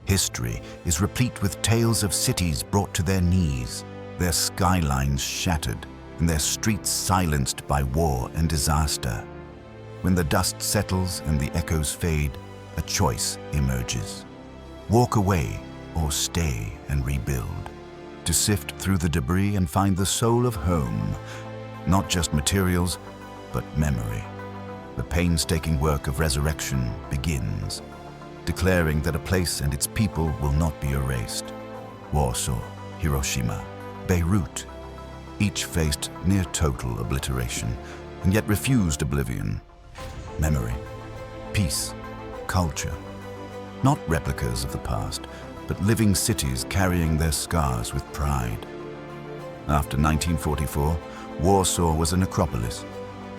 History is replete with tales of cities brought to their knees, their skylines shattered, and their streets silenced by war and disaster. When the dust settles and the echoes fade, a choice emerges. Walk away or stay and rebuild. To sift through the debris and find the soul of home, not just materials, but memory. The painstaking work of resurrection begins, declaring that a place and its people will not be erased. Warsaw, Hiroshima, Beirut, each faced near total obliteration, and yet refused oblivion. Memory, peace, culture. Not replicas of the past, but living cities carrying their scars with pride. After 1944, Warsaw was a necropolis,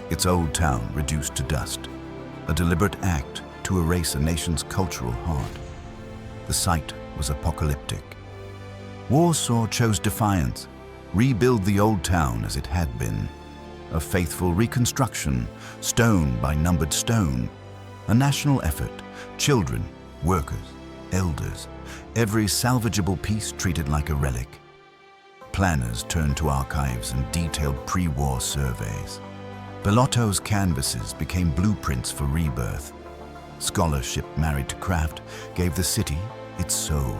its old town reduced to dust, a deliberate act to erase a nation's cultural heart. The sight was apocalyptic. Warsaw chose defiance, rebuild the old town as it had been. A faithful reconstruction, stone by numbered stone. A national effort, children, workers, elders, every salvageable piece treated like a relic. Planners turned to archives and detailed pre-war surveys. Bellotto's canvases became blueprints for rebirth. Scholarship married to craft gave the city its soul.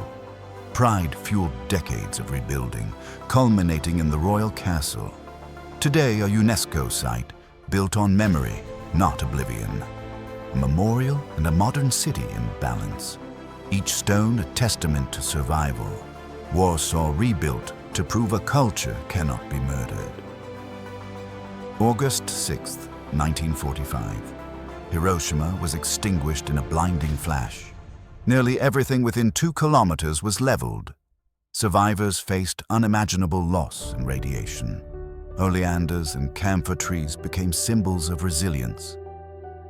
Pride fueled decades of rebuilding, culminating in the royal castle. Today, a UNESCO site built on memory, not oblivion. A memorial and a modern city in balance. Each stone a testament to survival. Warsaw rebuilt to prove a culture cannot be murdered. August 6, 1945. Hiroshima was extinguished in a blinding flash. Nearly everything within 2 kilometers was leveled. Survivors faced unimaginable loss and radiation. Oleanders and camphor trees became symbols of resilience.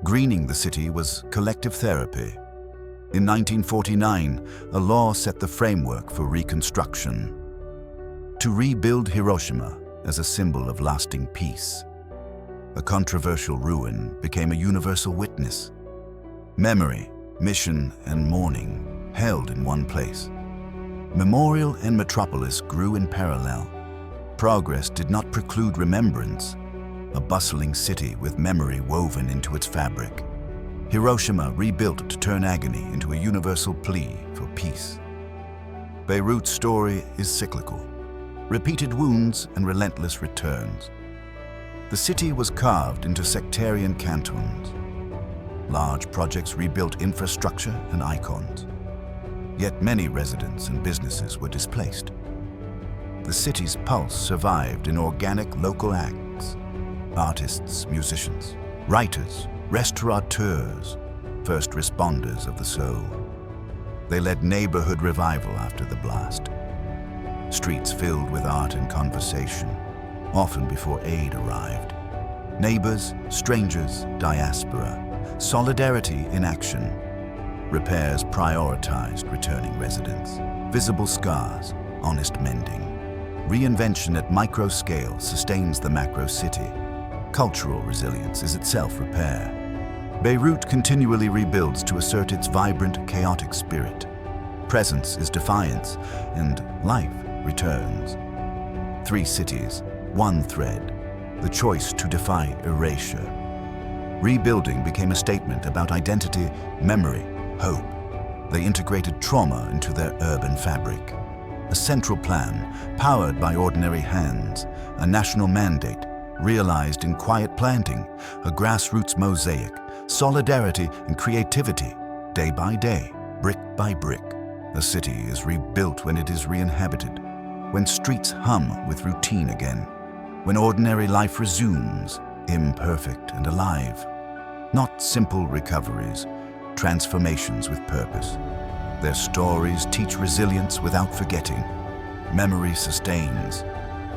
Greening the city was collective therapy. In 1949, a law set the framework for reconstruction. To rebuild Hiroshima as a symbol of lasting peace. A controversial ruin became a universal witness. Memory, mission, and mourning held in one place. Memorial and metropolis grew in parallel. Progress did not preclude remembrance, a bustling city with memory woven into its fabric. Hiroshima rebuilt to turn agony into a universal plea for peace. Beirut's story is cyclical, repeated wounds and relentless returns. The city was carved into sectarian cantons. Large projects rebuilt infrastructure and icons. Yet many residents and businesses were displaced. The city's pulse survived in organic local acts. Artists, musicians, writers, restaurateurs, first responders of the soul. They led neighborhood revival after the blast. Streets filled with art and conversation, often before aid arrived. Neighbors, strangers, diaspora, solidarity in action. Repairs prioritized returning residents. Visible scars, honest mending. Reinvention at micro scale sustains the macro city. Cultural resilience is itself repair. Beirut continually rebuilds to assert its vibrant, chaotic spirit. Presence is defiance, and life returns. 3 cities, 1 thread, the choice to defy erasure. Rebuilding became a statement about identity, memory, hope. They integrated trauma into their urban fabric. A central plan, powered by ordinary hands, a national mandate, realized in quiet planting, a grassroots mosaic, solidarity and creativity, day by day, brick by brick. A city is rebuilt when it is re-inhabited, when streets hum with routine again, when ordinary life resumes, imperfect and alive. Not simple recoveries, transformations with purpose. Their stories teach resilience without forgetting. Memory sustains,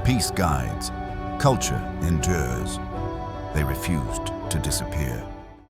peace guides, culture endures. They refused to disappear.